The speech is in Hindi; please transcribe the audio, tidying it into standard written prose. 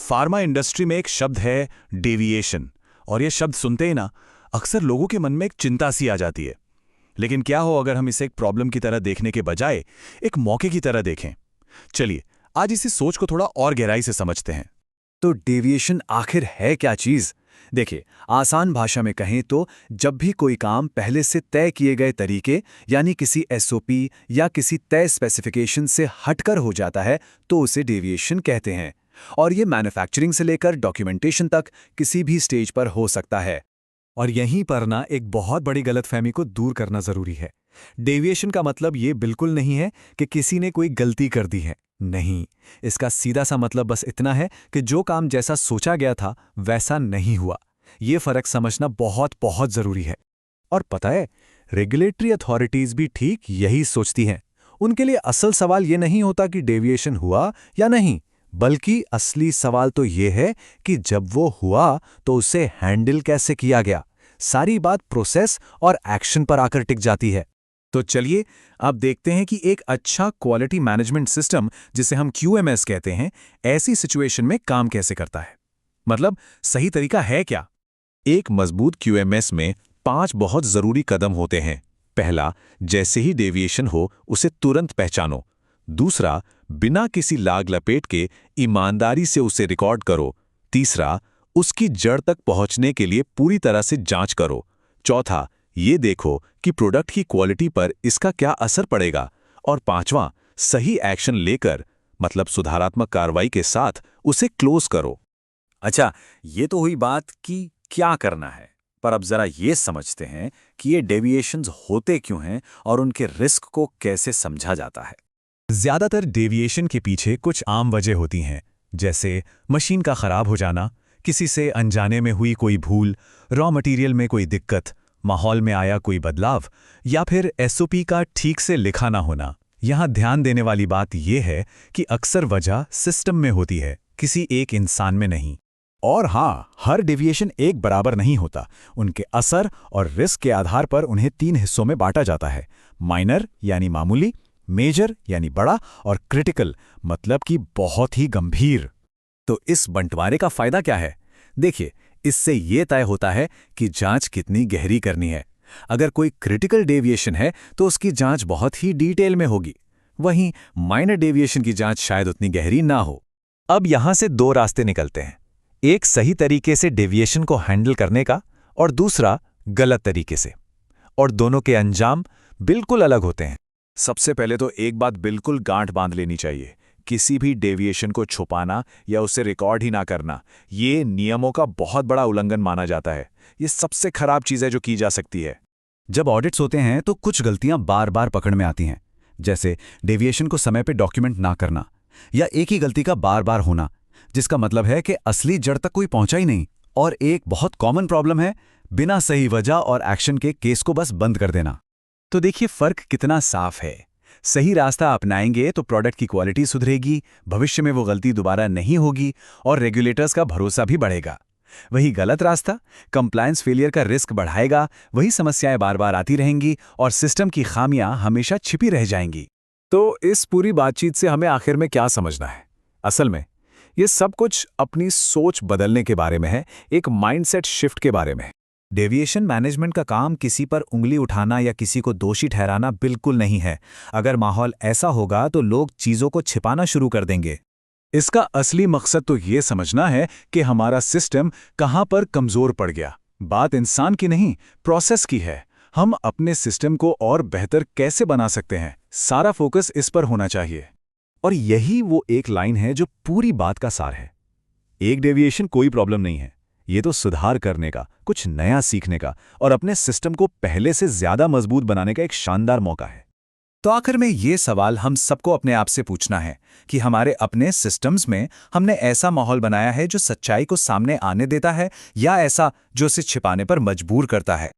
फार्मा इंडस्ट्री में एक शब्द है डेविएशन, और यह शब्द सुनते ही ना अक्सर लोगों के मन में एक चिंता सी आ जाती है। लेकिन क्या हो अगर हम इसे एक प्रॉब्लम की तरह देखने के बजाय एक मौके की तरह देखें। चलिए आज इसी सोच को थोड़ा और गहराई से समझते हैं। तो डेविएशन आखिर है क्या चीज? देखिए, आसान भाषा में कहें तो जब भी कोई काम पहले से तय किए गए तरीके यानी किसी एसओपी या किसी तय स्पेसिफिकेशन से हटकर हो जाता है तो उसे डेविएशन कहते हैं। और ये मैन्युफैक्चरिंग से लेकर डॉक्यूमेंटेशन तक किसी भी स्टेज पर हो सकता है। और यहीं पर ना एक बहुत बड़ी गलतफहमी को दूर करना जरूरी है। डेविएशन का मतलब ये बिल्कुल नहीं है कि किसी ने कोई गलती कर दी है। नहीं, इसका सीधा सा मतलब बस इतना है कि जो काम जैसा सोचा गया था वैसा नहीं हुआ। ये फर्क समझना बहुत बहुत जरूरी है। और पता है, रेगुलेटरी अथॉरिटीज भी ठीक यही सोचती हैं। उनके लिए असल सवाल ये नहीं होता कि डेविएशन हुआ या नहीं, बल्कि असली सवाल तो ये है कि जब वो हुआ तो उसे हैंडल कैसे किया गया। सारी बात प्रोसेस और एक्शन पर आकर टिक जाती है। तो चलिए अब देखते हैं कि एक अच्छा क्वालिटी मैनेजमेंट सिस्टम, जिसे हम QMS कहते हैं, ऐसी सिचुएशन में काम कैसे करता है। मतलब सही तरीका है क्या। एक मजबूत QMS में 5 बहुत जरूरी कदम होते हैं। पहला, जैसे ही डेविएशन हो उसे तुरंत पहचानो। दूसरा, बिना किसी लाग लपेट के ईमानदारी से उसे रिकॉर्ड करो। तीसरा, उसकी जड़ तक पहुंचने के लिए पूरी तरह से जांच करो। चौथा, ये देखो कि प्रोडक्ट की क्वालिटी पर इसका क्या असर पड़ेगा। और पांचवां, सही एक्शन लेकर, मतलब सुधारात्मक कार्रवाई के साथ उसे क्लोज करो। अच्छा, ये तो हुई बात कि क्या करना है, पर अब जरा ये समझते हैं कि ये डेविएशंस होते क्यों हैं और उनके रिस्क को कैसे समझा जाता है। ज्यादातर डेविएशन के पीछे कुछ आम वजह होती हैं, जैसे मशीन का खराब हो जाना, किसी से अनजाने में हुई कोई भूल, रॉ मटेरियल में कोई दिक्कत, माहौल में आया कोई बदलाव, या फिर SOP का ठीक से लिखा ना होना। यहाँ ध्यान देने वाली बात यह है कि अक्सर वजह सिस्टम में होती है, किसी एक इंसान में नहीं। और हाँ, हर डेविएशन एक बराबर नहीं होता। उनके असर और रिस्क के आधार पर उन्हें 3 हिस्सों में बांटा जाता है: माइनर यानी मामूली, मेजर यानी बड़ा, और क्रिटिकल मतलब कि बहुत ही गंभीर। तो इस बंटवारे का फायदा क्या है? देखिए, इससे ये तय होता है कि जांच कितनी गहरी करनी है। अगर कोई क्रिटिकल डेविएशन है तो उसकी जांच बहुत ही डिटेल में होगी, वहीं माइनर डेविएशन की जांच शायद उतनी गहरी ना हो। अब यहां से 2 रास्ते निकलते हैं, एक सही तरीके से डेविएशन को हैंडल करने का और दूसरा गलत तरीके से, और दोनों के अंजाम बिल्कुल अलग होते हैं। सबसे पहले तो एक बात बिल्कुल गांठ बांध लेनी चाहिए, किसी भी डेविएशन को छुपाना या उसे रिकॉर्ड ही ना करना, ये नियमों का बहुत बड़ा उल्लंघन माना जाता है। ये सबसे खराब चीज़ है जो की जा सकती है। जब ऑडिट्स होते हैं तो कुछ गलतियां बार बार पकड़ में आती हैं, जैसे डेविएशन को समय पे डॉक्यूमेंट ना करना या एक ही गलती का बार बार होना, जिसका मतलब है कि असली जड़ तक कोई पहुंचा ही नहीं। और एक बहुत कॉमन प्रॉब्लम है बिना सही वजह और एक्शन के केस को बस बंद कर देना। तो देखिए फर्क कितना साफ है। सही रास्ता अपनाएंगे तो प्रोडक्ट की क्वालिटी सुधरेगी, भविष्य में वो गलती दोबारा नहीं होगी और रेगुलेटर्स का भरोसा भी बढ़ेगा। वही गलत रास्ता कंप्लायंस फेलियर का रिस्क बढ़ाएगा, वही समस्याएं बार बार आती रहेंगी और सिस्टम की खामियां हमेशा छिपी रह जाएंगी। तो इस पूरी बातचीत से हमें आखिर में क्या समझना है? असल में ये सब कुछ अपनी सोच बदलने के बारे में है, एक माइंडसेट शिफ्ट के बारे में। डेविएशन मैनेजमेंट का काम किसी पर उंगली उठाना या किसी को दोषी ठहराना बिल्कुल नहीं है। अगर माहौल ऐसा होगा तो लोग चीजों को छिपाना शुरू कर देंगे। इसका असली मकसद तो ये समझना है कि हमारा सिस्टम कहाँ पर कमजोर पड़ गया। बात इंसान की नहीं, प्रोसेस की है। हम अपने सिस्टम को और बेहतर कैसे बना सकते हैं, सारा फोकस इस पर होना चाहिए। और यही वो एक लाइन है जो पूरी बात का सार है। एक डेविएशन कोई प्रॉब्लम नहीं है, ये तो सुधार करने का, कुछ नया सीखने का और अपने सिस्टम को पहले से ज्यादा मजबूत बनाने का एक शानदार मौका है। तो आखिर में ये सवाल हम सबको अपने आप से पूछना है कि हमारे अपने सिस्टम्स में हमने ऐसा माहौल बनाया है जो सच्चाई को सामने आने देता है, या ऐसा जो उसे छिपाने पर मजबूर करता है।